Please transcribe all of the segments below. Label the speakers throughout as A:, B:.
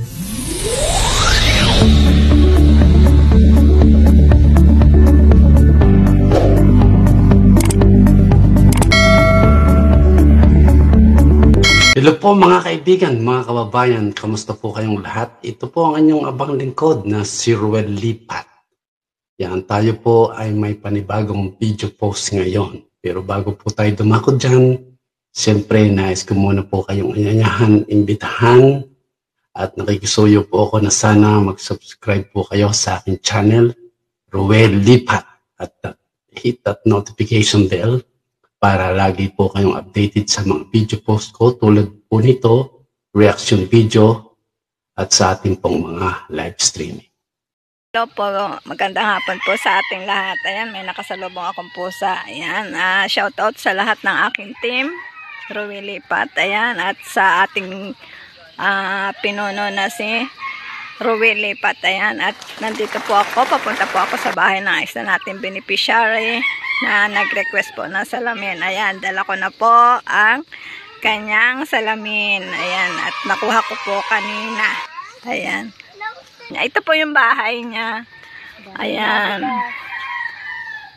A: Hello po mga kaibigan, mga kababayan, kamusta po kayong lahat? Ito po ang inyong abang lingkod na si Ruel Lipat. Yan, tayo po ay may panibagong video post ngayon. Pero bago po tayo dumako dyan, siyempre nais ko muna po kayong inanyahan, imbitahan at nakikisuyo po ako na sana mag-subscribe po kayo sa aking channel, Ruel Lipat, at hit that notification bell para lagi po kayong updated sa mga video post ko tulad po nito, reaction video, at sa ating pong mga live streaming.
B: Hello po, magandang hapon po sa ating lahat. Ayan, may nakasalubong akong pusa. Ayan, shout out sa lahat ng aking team, Ruel Lipat. Ayan, at sa ating pinuno na si Ruel Lipat. Ayan, at nandito po ako, papunta po ako sa bahay ng isa nating beneficiary na nag-request po ng salamin. Ayan, dala ko na po ang kanyang salamin. Ayan, at nakuha ko po kanina. Ayan. Ito po yung bahay niya. Ayan.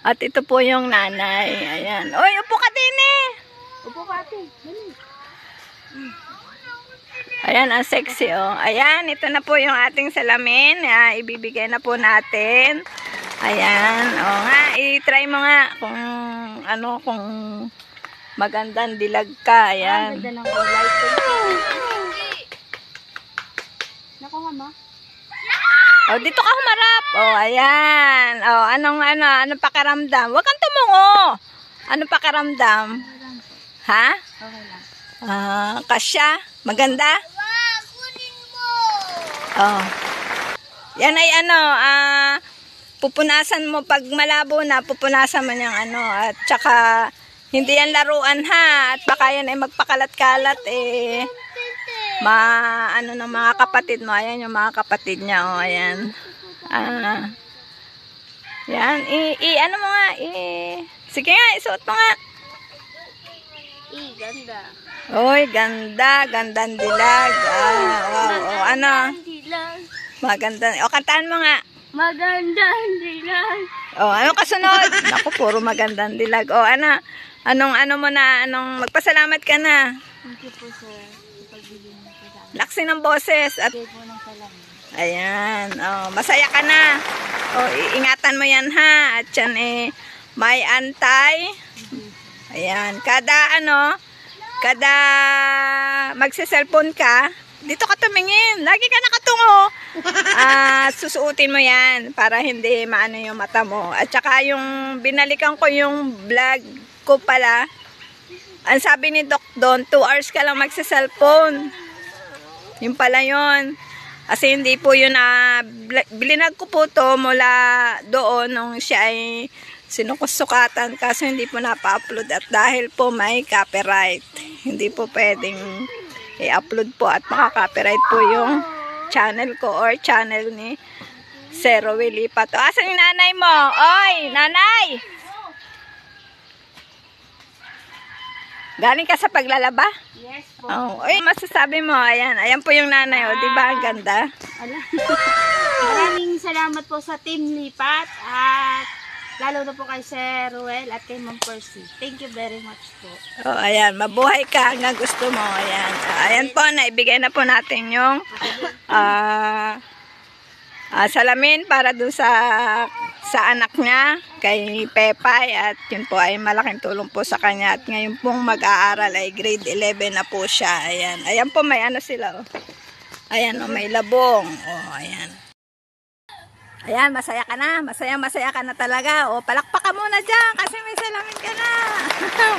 B: At ito po yung nanay. Ayan. Oy, upo ka din eh.
C: Upo ka din.
B: Ayan, ang sexy oh. Ayan, ito na po yung ating salamin. Ibibigay na po natin. Ayan, o nga, i-try mo nga kung ano, kung magandang dilag ka. Ayan.
C: Ganda ng kulay. Naku nga ma.
B: O, dito ka humarap. O, ayan. O, anong pakiramdam? Huwag kang tumungo. Anong pakiramdam? Ha?
C: Okay lang.
B: Kasya? Maganda?
C: Wow, kunin mo!
B: O. Yan ay pupunasan mo pag malabo na, pupunasan mo niyang at saka hindi yan laruan ha, at baka yan ay magpakalat-kalat ng mga kapatid mo. Ayan yung mga kapatid niya, oh, ayan. Yan, ano mo nga, sige nga, isuot mo nga.
C: Ganda.
B: Oy, ganda, gandang dilag. Wow, ano? Maganda. O, kantahan mo nga.
C: Magandang dilag.
B: O, ano kasunod? Naku, puro magandang dilag. O, anong magpasalamat ka na.
C: Thank you po sa pagbigay mo po sa amin.
B: Laksi ng boses. At,
C: Thank you po ng salamin.
B: ayan. O, masaya ka na. O, ingatan mo yan ha. At yan may antay. Ayan. Kada magse-cellphone ka, dito ka tumingin. Lagi ka nakatungo. Susuotin mo yan para hindi maano yung mata mo. At saka yung binalikan ko yung vlog ko pala, ang sabi ni Doc doon, 2 hours ka lang magsa-cellphone. Yung pala yun. Kasi hindi po yun bilinag ko po to mula doon nung siya ay sinukusukatan, kasi hindi po napa-upload at dahil po may copyright, hindi po pwedeng i-upload po at maka-copyright po yung channel ko or channel ni Sir Ruel Lipat. Asan yung nanay mo? Oy, nanay! Galing ka sa paglalaba?
C: Yes po.
B: Oh, oy, masasabi mo, ayan po yung nanay, oh, di ba ang ganda?
C: Maraming salamat po sa Team Lipat at lalo na po kay Sir Ruel at kay Ma'am Percy. Thank you very much po.
B: Oh, ayan, mabuhay ka hanggang gusto mo. Ayan. Ayan po, naibigay na po natin yung salamin para doon sa anak niya, kay Pepay, at yun po ay malaking tulong po sa kanya. At ngayon pong mag-aaral ay grade 11 na po siya. Ayan. Ayan po, may sila. Oh. Ayan, oh, may labong. Oh, ayan. Ayan, masaya ka na. Masaya ka na talaga. O, palakpak ka muna dyan kasi may salamin ka na.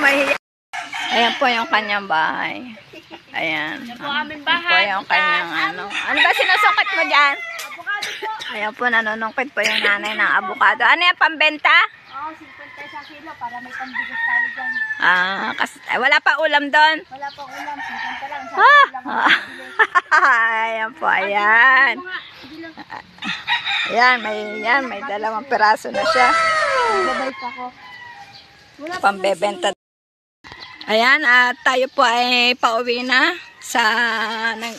B: Mahiya. Ayan po yung kanyang bahay. Ayan.
C: Yan po aming bahay.
B: Ayan po yung kanyang Ano ba sinusungkit mo dyan? Ayan po, nanunungkit po yung nanay ng avocado. Ano yan, pambenta?
C: Oo, 50 sa kilo para may pambigas tayo dyan.
B: Wala pa ulam doon?
C: Wala pa ulam, 50 lang.
B: Ayan po, ayan. Ayan, may 2 piraso na siya.
C: Babalik ako.
B: Pambebenta. Ayan, at tayo po ay pauwi na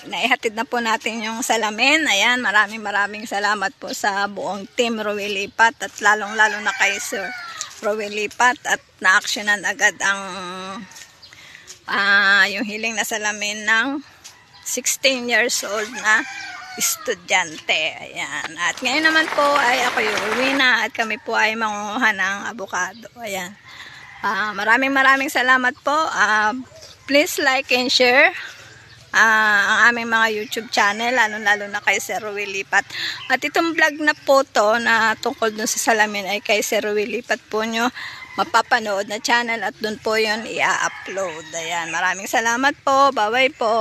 B: naihatid na po natin yung salamin. Ayan, maraming salamat po sa buong team Roel Lipat at lalong-lalo na kay Sir Roel Lipat at na-actionan agad ang yung hiling na salamin ng 16 years old na estudyante. Ayan. At ngayon naman po ay ako yung uwi na at kami po ay mangunguha ng avocado. Ayan. Maraming salamat po. Please like and share ang aming mga YouTube channel, lalo na kay Sir Roel Lipat. At itong vlog na po to na tungkol dun sa salamin ay kay Sir Roel Lipat po nyo mapapanood na channel at dun po yun i-upload. Ayan, maraming salamat po. Bye-bye po.